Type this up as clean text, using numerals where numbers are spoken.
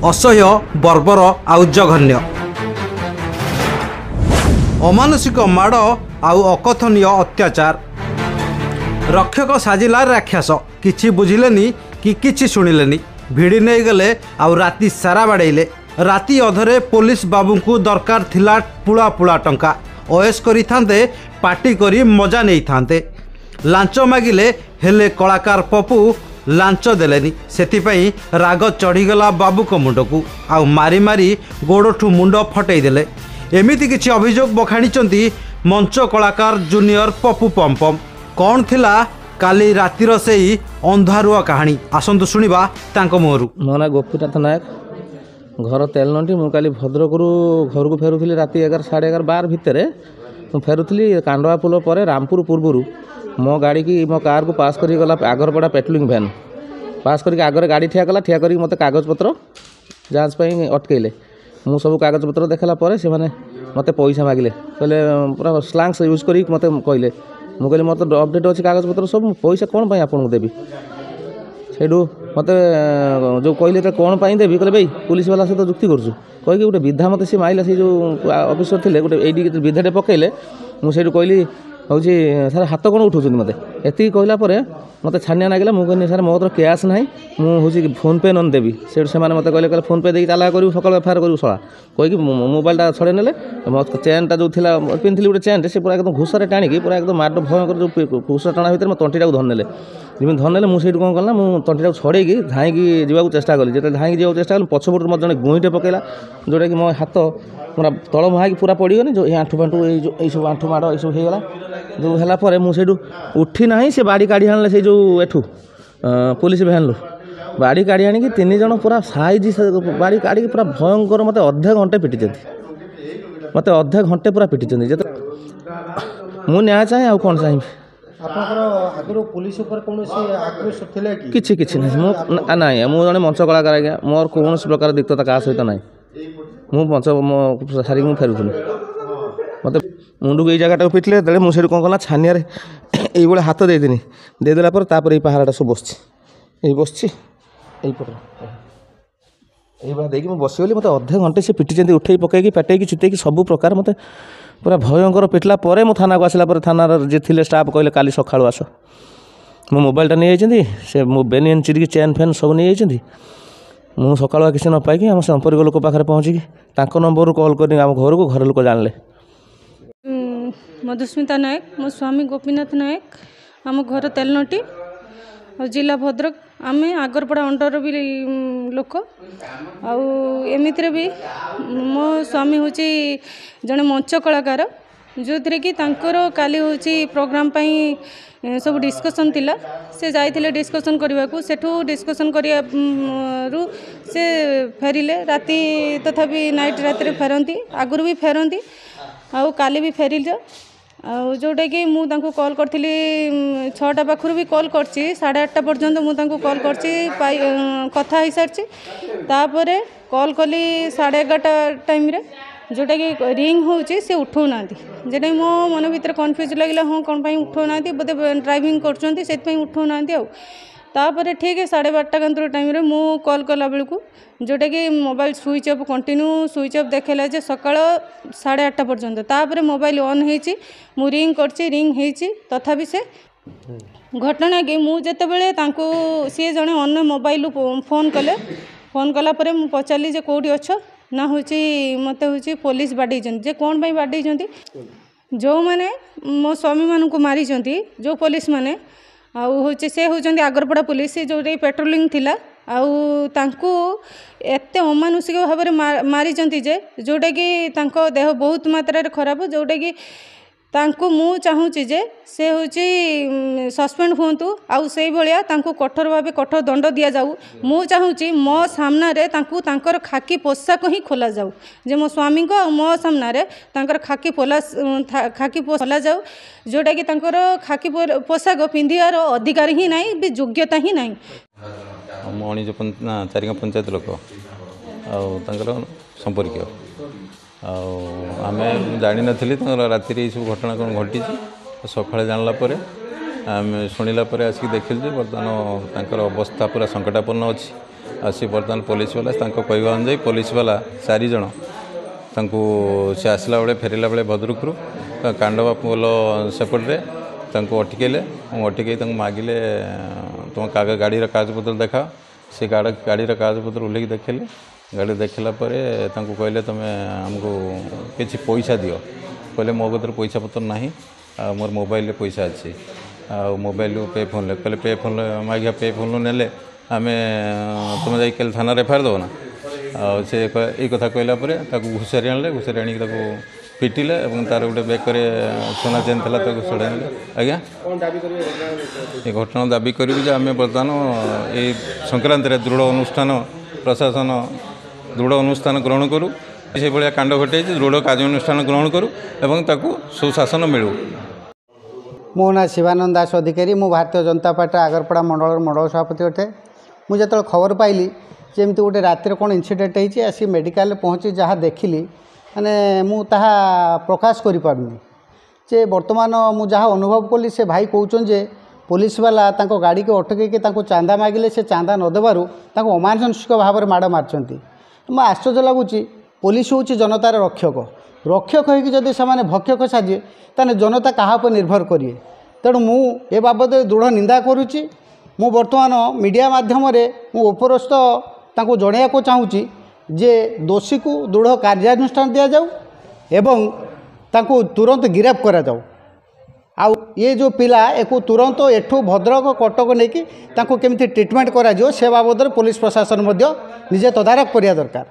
असह्य बर्बर आउ जघन्य अमानुषिक माड़ आउ अकथनीय अत्याचार रक्षक साजिला राक्षस किछि बुझिलेनी कि किछि शुणिलेनी भिड़ी नहीं गले आउ राति सारा बाड़ेले राति अधरे पुलिस बाबू को दरकार थिला पुला पुला टंका ओएस करी थांते पार्टी करी मजा नहीं थांते लांच मागिले हेले कलाकार पपु लांच देलेनी सेतिपई राग चढ़ीगला बाबू को मुंड को आउ मारी मारी गोड़ठू मुंड फटई देले एमिति किछि अभियोग बखाणीचंती मंच कलाकार जूनियर पपु पम्पम कौन थिला काली रातिर सेई अंधारुआ कहानी आसंतु सुनिबा तांको मोहरु मो ना गोपीनाथ नायक घर तेलनटी मु काली भद्रकरू घर को फेरुथली राति 11 11:30 12 भितर मु फेरुथली कांडवा पुल पर रामपुर पूर्वरू मो गाड़ी की मो कार को पास करी गला आगरपड़ा पेट्रोलिंग वैन पास करके आगे गाड़ी ठिया कला ठिया करी मते कागज पत्र जांच पई अटकेले मु सब कागज पत्र देखला पर से माने मते पैसा मागिले कहले पूरा स्लैंग्स यूज करी मते कहले मु कहले मते अपडेट अछि कागज पत्र सब पैसा कोन पई आपन को देबी सेडू मते जो कहले त कोन पई देबी कहले भाई पुलिस वाला से तो जुक्ति करछु कहि कि गोटे विधा मते से माइला से जो ऑफिसर थिले गोटे एडी विधाटे पकेले मु सेडू कहली हूँ सर हाथ कौन उठाऊँ मत एति कहला मत छानिया नागिला मुझे सर मो तो कैश ना मुझे फोन पे नन देवी से मत कहले फोन पे देकी चाला करूँ सकाल एफआईआर करूँ शला कहीकि मोबाइलटा छड़े ने चेनटा जो था पिंधि गोटे चेन से पूरा एकदम घुषारे टाणी पूरा एकदम माड भयंकर जो घुषा टाणा भितर मो तंटीटा धरने जमी धरने मुझे कौन कल ना तंटीटा छड़े धाईकी जावाक चेष्टा कली जो धाईकी जावाक चेष्टा कली पछपट मत जड़े गुईटे पकेला जोटा कि मो हाथ पूरा तल मुहाकी पूरा पड़गनी जो आंठू फांठू ये सब आंठू माड़ ये सब होगा जो है मुझे उठी ना से बाड़ी काढ़ी आने से जो एठू पुलिस भैन लु बाड़ी काढ़ी आनी तीन जन पूरा साइज बाड़ी काढ़ी पूरा भयंकर मत अधे घंटे पिटी मत अधे घंटे पूरा पिटी जो मु न्याय चाहे आउ कौन चाहिए किसी किसी ना ना मुझे मंच कलाकार आज्ञा मोर कौन प्रकार दिक्कत क्या सहित ना मु मंच सारी मुझे फेरुथुनी मत मुंड को ये जगह पिटले मुझे कौन कला छानिया ये हाथ देदेनी देदेला ये पहाड़ा सब बस ये देखिए मुझे बसगली मत अधे घंटे से पिटी उठे पकईकी पेटेकी चितेकी सब प्रकार मत पूरा भयंकर पिटला मो थाना को आसला थाना जी थे स्टाफ कहले काली सका आस मो मोबाइलटा नहीं जाइए से मो बेनियन चिरिकी चेन फेन सब नहीं जाइए मु सका किसी न पाई आम संपर्क लोक पाखे पहुँचिकी नंबर कॉल कर घर को घर लोक जानले मधुस्मिता नायक मो स्वामी गोपीनाथ नायक आम घर तेलनटी और जिला भद्रक आम आगरपड़ा अंडर भी लोक आमित भी मो स्वामी हूँ जड़े मंच कलाकार जो थे कि काली हूँ प्रोग्राम सब डिस्कसन थिला से जाइथिले डिस्कसन करने को सेठू डिस्कसन करू से फेरिले राति तथापि नाइट राति फेरती आगुरी भी फेरती आउ काली भी फेरिल जोटा कि मुझे कॉल करी 6टा पाखु भी कॉल कर 8:30 पर्यंत मुझे कॉल कर कथा हो सारी तापर कॉल कली 11:30 टाइम जोटा कि रिंग होची से उठौ ना जेटा मो मन भीतर कन्फ्यूज लगे हाँ कौन उठौ ना बोधे ड्राइविंग कर उठौ ना तापर ठीक है 12:30 टाइम मु कॉल कला बेलू जोटा कि mobile switch off continue switch off देखला जे सकाळ 8:30 पर्यंत तापर मोबाइल ऑन होईची मु रिंग करची रिंग होईची तथापि से घटना कि मु जेते बेले तांको सी जने अन्य मोबाइल फोन कला परे मु पचारली जे कोठी अछ ना हूँ मत हूँ पुलिस बाड़ी जे कौन पाई बाड़ी जो मैंने मो स्वामी मान को मारी जो पुलिस मैंने हूँ से हूँ आगरपड़ा पुलिस जो पेट्रोलिंग थिला आउ एत अमानुषिक भाव में मारी जे जोटा कि देह बहुत मात्रा खराब जोटा कि तांको मु चाहूँगी जे से हूँ सस्पेंड हुंतु आउ से भाया कठोर भाव कठोर दंड दि जाऊ मु चाहूँगी मो सामने तांकर खाकी पोशाक ही खोल जाऊ जे मो स्वामी को मो सामने खाकी खोला जाऊ जोटा कि खाकी पोशाक पिंधार अधिकार ही ना भी योग्यता ही ना मणिज चारिंग पंचायत लोक संपर्क आम जानी नी राति सब घटना कौन घटी सका जानला आम शुणिला आसिक देखिल बर्तमान अवस्था पूरा संकटापन्न अच्छी आसी बर्तमान पुलिस वाला कहवा अनुजाई पुलिस वाला 4 जन तांको से आसला बेले फेरला बेले भद्रकरू कांडवा पोल सेपटे अटकेले अटकई मागिले तुम गाड़ी कागजपत्र देखा से गाड़ी कागजपत्र उल्लेख देखले गाड़ी देखला कहले तुम आमको किसी पैसा दियो कहले मो कतर पैसा पत्र ना मोर मोबाइल पैसा अच्छी मोबाइल पे फोन कहले पे फोन मागिया पे फोन नेले आम तुम जा थाना एफआईआर देव ना से ये कथा कहला घुषारी आने घुषारी आनिक पिटिले तार गोटे बेकर सोना चेन था छड़ाई ने आज्ञा ये घटना दाबी करूँ आम बर्तमान ये संक्रांति दृढ़ अनुष्ठान प्रशासन दृढ़ अनुष्ठान ग्रहण करूँ से भाया कांड घटे दृढ़ कार्यानुष्ठान ग्रहण करूँ एवं ताकू सुशासन मिलू। मो ना शिवानंद दास अधिकारी मु भारतीय जनता पार्टी आगरपड़ा मंडल सभापति अटे मुझे जो खबर पाइली जमी गोटे रातिर कौन इनसीडेंट होती आसी मेडिकल पहुँची जहाँ देखिली माने मु ताहा प्रकाश करि पारुनी जे वर्तमान मु जहाँ अनुभव कली से भाई कहउछन जे पुलिस वाला तांको गाड़ी के अटके के तांको चांदा मागिले से चांदा न देबारु तांको अमानुषिक भाव में माड़ मारचंती मैं आश्चर्य लगुच पुलिस हूँ जनतार रक्षक रक्षक होगी जदि से भक्षक साजे ताने जनता कहा पर निर्भर करिए तेणु मु ए बाबद दृढ़ निंदा करुच्ची मु वर्तमान मीडिया माध्यम मु उपरस्थ तांको जणैया को चाहूँगी जे दोषी को दृढ़ कार्यानुष्ठान दि जाऊ एवं तांको तुरंत गिरफ्त करा जाऊ आउ ये जो पिला एको तुरंत एठू भद्रक कटक नहीं कि तांको केमिति ट्रीटमेंट करा जो से बाबद पुलिस प्रशासन निजे तदारख करिया दरकार।